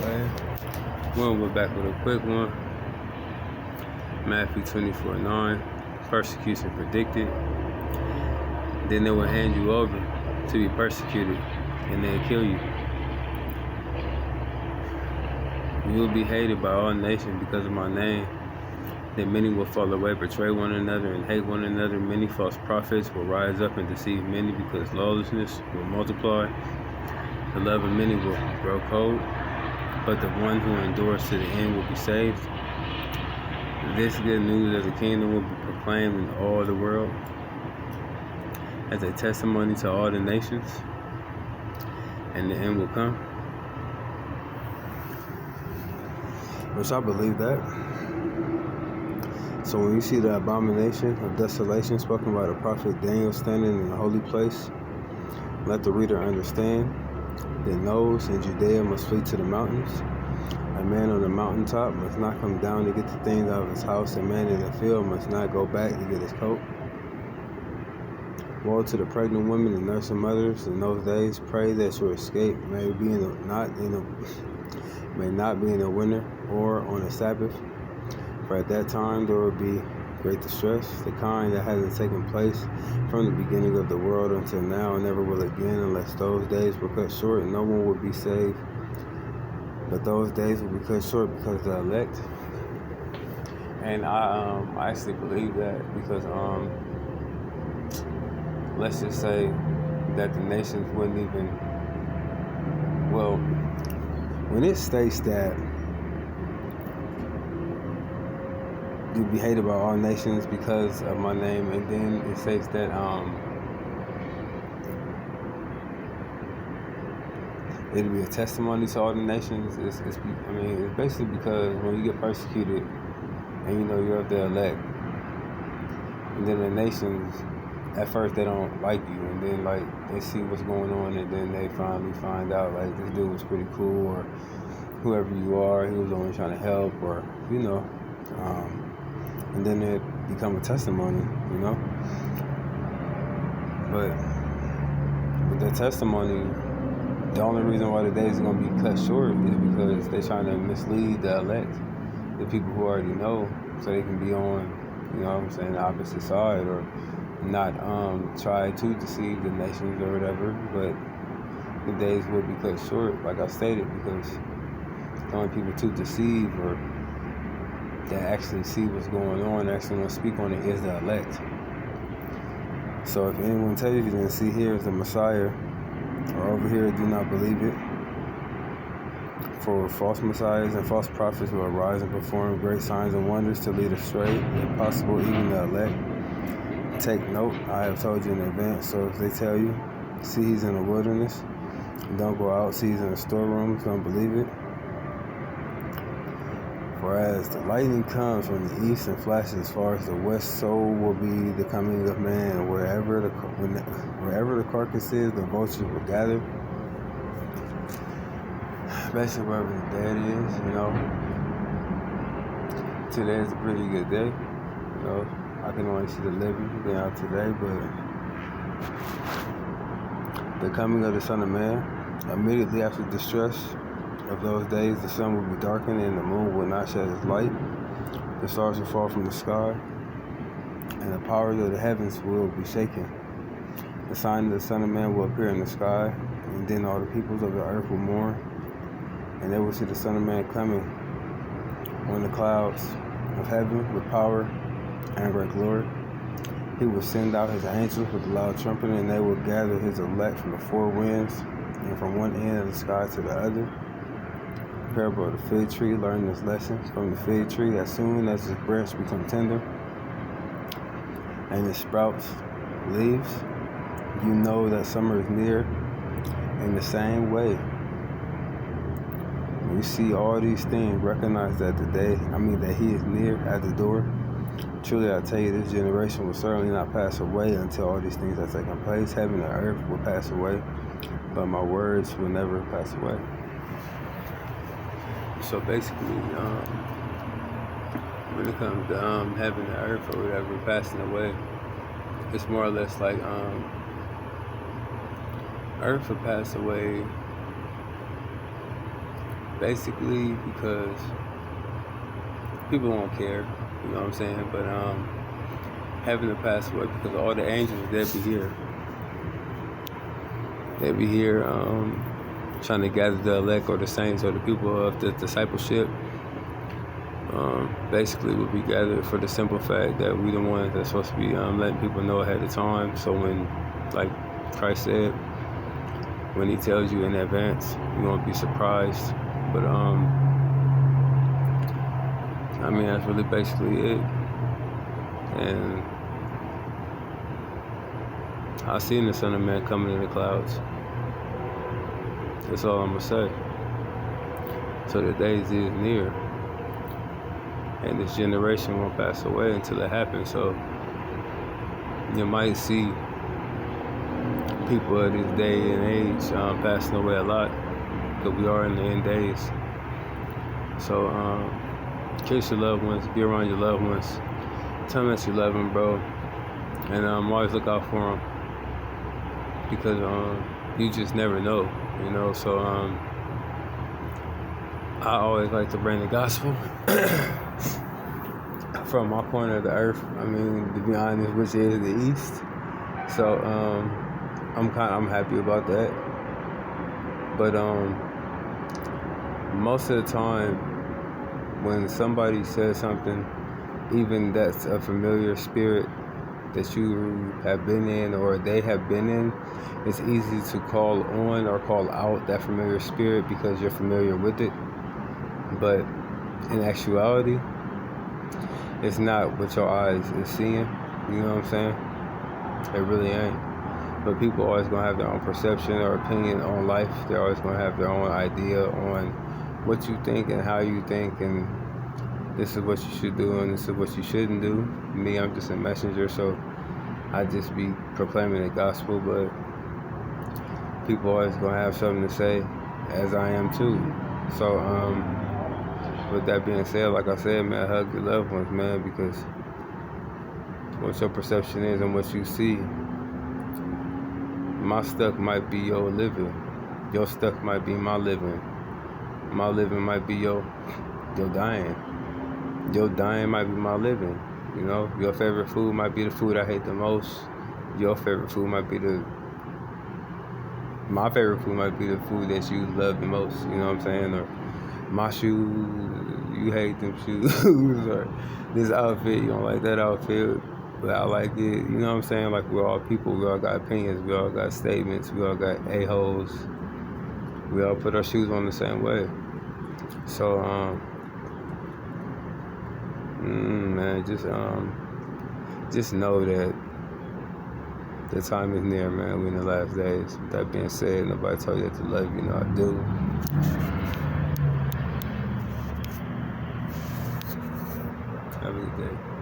Okay. We'll go back with a quick one. Matthew 24:9. Persecution predicted. Then they will hand you over to be persecuted, and they'll kill you. You will be hated by all nations because of my name. Then many will fall away, betray one another, and hate one another. Many false prophets will rise up and deceive many, because lawlessness will multiply. The love of many will grow cold, but the one who endures to the end will be saved. This good news of the kingdom will be proclaimed in all the world as a testimony to all the nations, and the end will come. Which I believe that. So when you see the abomination of desolation spoken by the prophet Daniel standing in the holy place, let the reader understand that those in Judea must flee to the mountains. A man on the mountaintop must not come down to get the things out of his house. A man in the field must not go back to get his coat. Woe to the pregnant women and nursing mothers in those days. Pray that your escape may not be in the winter or on the Sabbath. For at that time there will be great distress, the kind that hasn't taken place from the beginning of the world until now, and never will again, unless those days were cut short, and no one would be saved. But those days will be cut short because of the elect. And I actually believe that, because let's just say that the nations wouldn't even, well, when it states that you'll be hated by all nations because of my name, and then it states that it'll be a testimony to all the nations. It's basically because when you get persecuted and you're of the elect, and then the nations, at first they don't like you, and then they see what's going on, and then they finally find out this dude was pretty cool, or whoever you are, he was only trying to help, or and then it become a testimony, But with that testimony, the only reason why the days are going to be cut short is because they're trying to mislead the elect, the people who already know, so they can be on, the opposite side, or not try to deceive the nations or whatever. But the days will be cut short, like I stated, because the only people to deceive or that actually see what's going on, actually want to speak on it, is the elect. So if anyone tells you that see here is the Messiah, or over here do not believe it, for false messiahs and false prophets will arise and perform great signs and wonders to lead astray, if possible, even the elect. Take note, I have told you in advance. So if they tell you, see he's in the wilderness, don't go out. See he's in the storerooms, don't believe it. For as the lightning comes from the east and flashes as far as the west, so will be the coming of man. Wherever the carcass is, the vultures will gather. Especially wherever the dead is, Today is a pretty good day, I can only see the living being out today, but the coming of the Son of Man, immediately after distress of those days, the sun will be darkened and the moon will not shed its light. The stars will fall from the sky, and the powers of the heavens will be shaken. The sign of the Son of Man will appear in the sky, and then all the peoples of the earth will mourn, and they will see the Son of Man coming on the clouds of heaven with power and great glory. He will send out his angels with a loud trumpet, and they will gather his elect from the four winds, and from one end of the sky to the other. The parable of the fig tree, learn this lesson from the fig tree. As soon as its branch become tender and it sprouts leaves, you know that summer is near. In the same way, when you see all these things, recognize that that he is near at the door. Truly I tell you, this generation will certainly not pass away until all these things have taken place. Heaven and earth will pass away, but my words will never pass away. So basically, when it comes to heaven and earth or whatever passing away, it's more or less like earth will pass away basically because people won't care, you know what I'm saying? But having to pass away because all the angels, they'll be here. They'll be here trying to gather the elect or the saints or the people of the discipleship. Basically will be gathered for the simple fact that we the ones that's supposed to be letting people know ahead of time. So when, like Christ said, when he tells you in advance, you won't be surprised. But I mean, that's really basically it. And I seen the Son of Man coming in the clouds. That's all I'm gonna say. So the days is near. And this generation won't pass away until it happens. So you might see people of this day and age passing away a lot, because we are in the end days. So kiss your loved ones, be around your loved ones, tell them that you love them, bro, and always look out for them, because you just never know, you know. So I always like to bring the gospel from my corner of the earth. I mean, to be honest, which is the east. So I'm happy about that. But most of the time, when somebody says something, even that's a familiar spirit that you have been in or they have been in, it's easy to call on or call out that familiar spirit because you're familiar with it. But in actuality, it's not what your eyes is seeing. You know what I'm saying? It really ain't. But people always gonna have their own perception or opinion on life. They're always gonna have their own idea on what you think and how you think, and this is what you should do and this is what you shouldn't do. Me, I'm just a messenger, so I just be proclaiming the gospel. But people always gonna have something to say, as I am too. So with that being said, like I said, man, hug your loved ones, man, because what your perception is and what you see, my stuff might be your living. Your stuff might be my living. My living might be your dying. Your dying might be my living. You know, your favorite food might be the food I hate the most. Your favorite food might be my favorite food might be the food that you love the most. You know what I'm saying? Or my shoes, you hate them shoes. Or this outfit, you don't like that outfit, but I like it. You know what I'm saying? Like, we're all people. We all got opinions. We all got statements. We all got a-holes. We all put our shoes on the same way. So, man, just know that the time is near, man. We're in the last days. With that being said, nobody told you that to love you. You know I do. Have a good day.